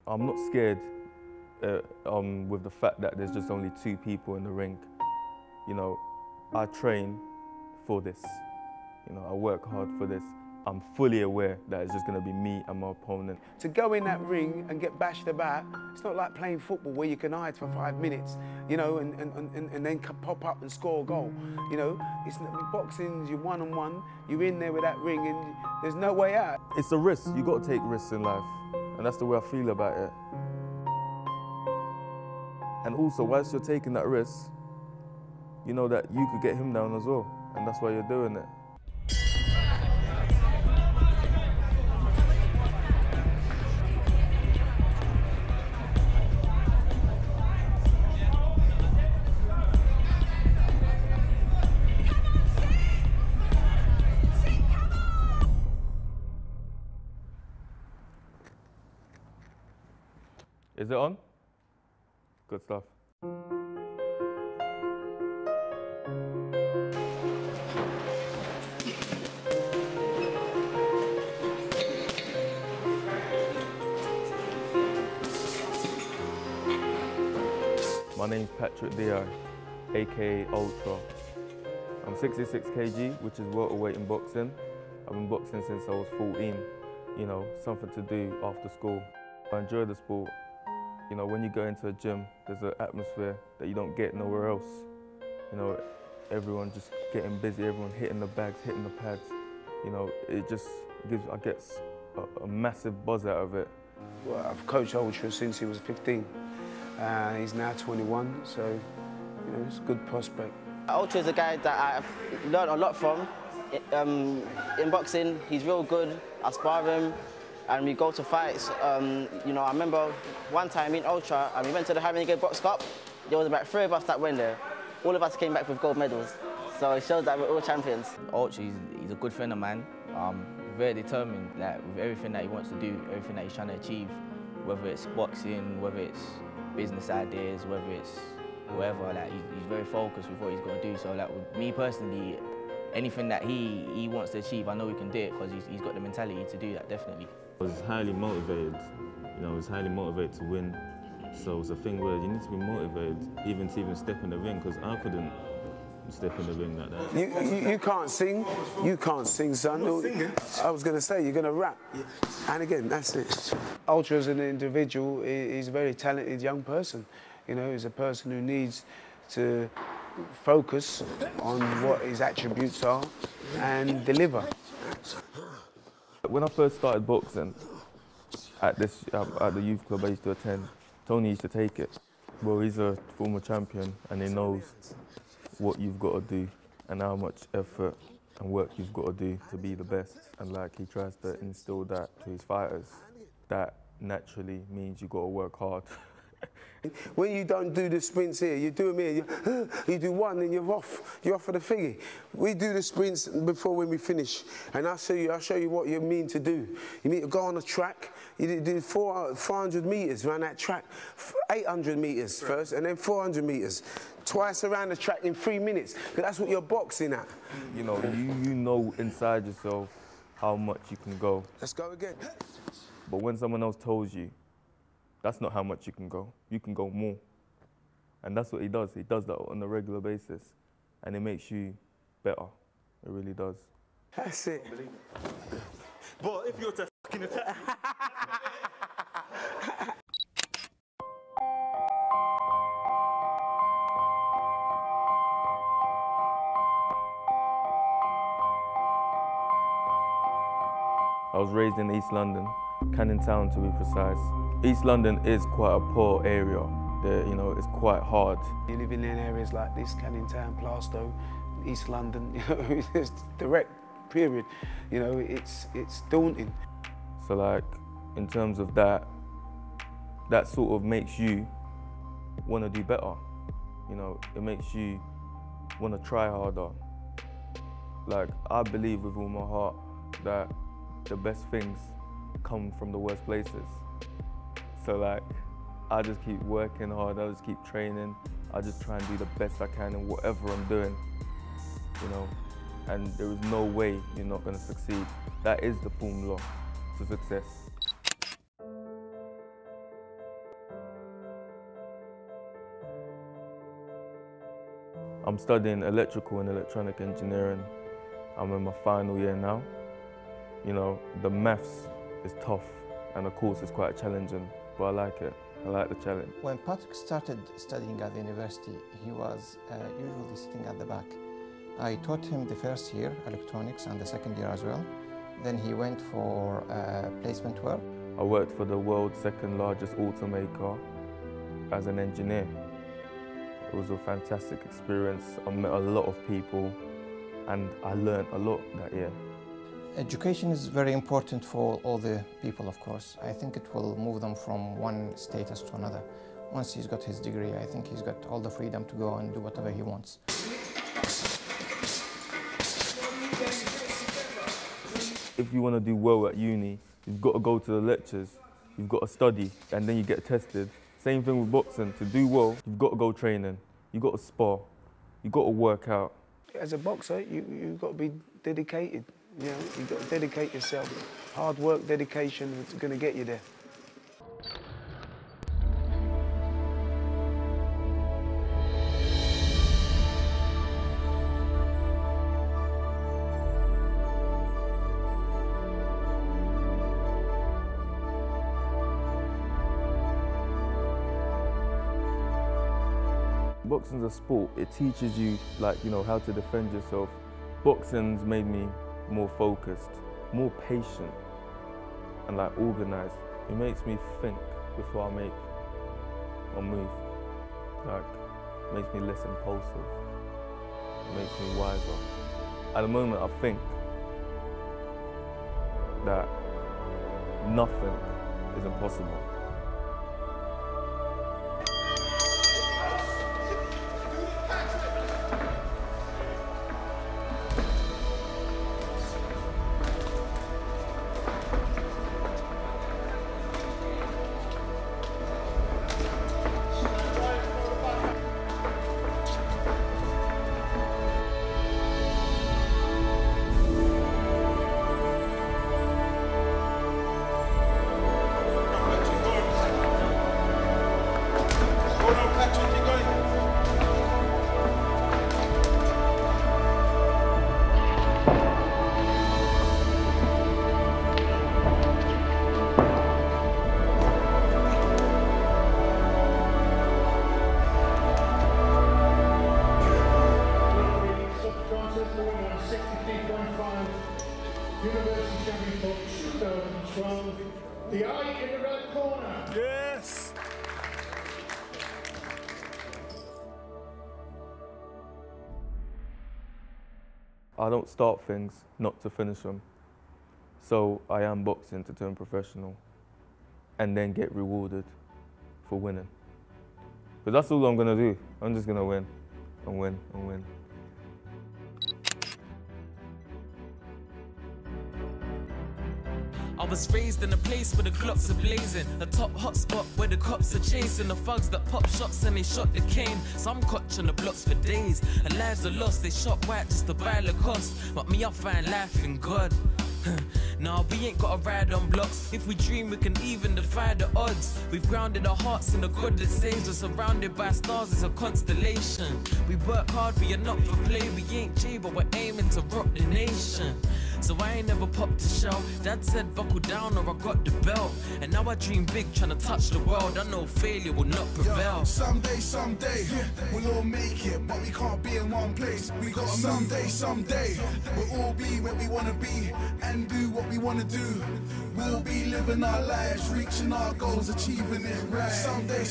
I'm not scared with the fact that there's just only 2 people in the ring. You know, I train for this. You know, I work hard for this. I'm fully aware that it's just going to be me and my opponent. To go in that ring and get bashed about, it's not like playing football where you can hide for 5 minutes, you know, and then pop up and score a goal. You know, it's boxing, you're one-on-one, you're in there with that ring and there's no way out. It's a risk. You got to take risks in life, and that's the way I feel about it. And also, whilst you're taking that risk, you know that you could get him down as well, and that's why you're doing it. Is it on? Good stuff. My name's Patrick Diai, aka Ultra. I'm 66 kg, which is welterweight in boxing. I've been boxing since I was 14. You know, something to do after school. I enjoy the sport. You know, when you go into a gym, there's an atmosphere that you don't get nowhere else. You know, everyone just getting busy, everyone hitting the bags, hitting the pads. You know, it just gives, I get a massive buzz out of it. Well, I've coached Ultra since he was 15. He's now 21, so, you know, it's a good prospect. Ultra is a guy that I've learned a lot from. In boxing, he's real good. I spar him. And we go to fights. You know, I remember one time in Ultra, and we went to the Harringay Box Cup. There was about 3 of us that went there. All of us came back with gold medals. So it shows that we're all champions. Ultra, he's a good friend of mine. Very determined, like, with everything that he wants to do, everything that he's trying to achieve, whether it's boxing, whether it's business ideas, whether it's whatever. Like, he's very focused with what he's going to do. So, like, with me personally, anything that he wants to achieve, I know he can do it because he's got the mentality to do that, definitely. I was highly motivated, you know, I was highly motivated to win. So it's a thing where you need to be motivated even to step in the ring, because I couldn't step in the ring like that. You can't sing, son. I was going to say, you're going to rap. Yeah. And again, that's it. Ultra as an individual, he's a very talented young person. You know, he's a person who needs to focus on what his attributes are and deliver. When I first started boxing at the youth club I used to attend, Tony used to take it. Well, he's a former champion and he knows what you've got to do and how much effort and work you've got to do to be the best. And like, he tries to instill that to his fighters. That naturally means you've got to work hard. When you don't do the sprints here, you do them here, you do one and you're off for the thingy. We do the sprints before when we finish, and I'll show you what you mean to do. You need to go on a track, you do 400 metres around that track, 800 metres first, and then 400 metres. Twice around the track in 3 minutes, because that's what you're boxing at. You know, you know inside yourself how much you can go. Let's go again. But when someone else tells you, that's not how much you can go. You can go more. And that's what he does. He does that on a regular basis. And it makes you better. It really does. That's it. But if you're to fucking attack... I was raised in East London, Canning Town to be precise. East London is quite a poor area. You know, it's quite hard. You live in areas like this, Canning Town, Plaistow, East London, you know, it's direct, period. You know, it's daunting. So like, in terms of that sort of makes you want to do better. You know, it makes you want to try harder. Like, I believe with all my heart that the best things come from the worst places. So like, I just keep working hard, I just keep training, I just try and do the best I can in whatever I'm doing, you know, and there is no way you're not going to succeed. That is the formula to success. I'm studying electrical and electronic engineering. I'm in my final year now. You know, the maths is tough and the course is quite challenging, but I like it. I like the challenge. When Patrick started studying at the university, he was usually sitting at the back. I taught him the first year, electronics, and the second year as well. Then he went for placement work. I worked for the world's second largest automaker as an engineer. It was a fantastic experience. I met a lot of people and I learned a lot that year. Education is very important for all the people, of course. I think it will move them from one status to another. Once he's got his degree, I think he's got all the freedom to go and do whatever he wants. If you want to do well at uni, you've got to go to the lectures, you've got to study, and then you get tested. Same thing with boxing. To do well, you've got to go training, you've got to spar, you've got to work out. As a boxer, you've got to be dedicated. You know, you've got to dedicate yourself. Hard work, dedication is going to get you there. Boxing's a sport. It teaches you, like, you know, how to defend yourself. Boxing's made me more focused, more patient, and like organized. It makes me think before I make a move. Like, it makes me less impulsive. It makes me wiser. At the moment, I think that nothing is impossible. University Champion for 2012. Diai in the red corner. Yes! I don't start things not to finish them. So I am boxing to turn professional and then get rewarded for winning. But that's all I'm gonna do. I'm just gonna win and win and win. I was raised in a place where the clocks are blazing, a top hot spot where the cops are chasing the thugs that pop shots and they shot the cane. Some clutching the blocks for days and lives are lost. They shot white just to buy Lacoste, but me I find life in God. Nah, we ain't gotta ride on blocks. If we dream, we can even defy the odds. We've grounded our hearts in the God that saves us. Surrounded by stars, it's a constellation. We work hard, we are not for play. We ain't Jay, but we're aiming to rock the nation. So I ain't never popped a shell. Dad said buckle down or I got the belt. And now I dream big, trying to touch the world. I know failure will not prevail. Yo, someday, we'll all make it, but we can't be in one place. We got someday, we'll all be where we wanna be and do what we wanna do. We'll be living our lives, reaching our goals, achieving it right. Someday.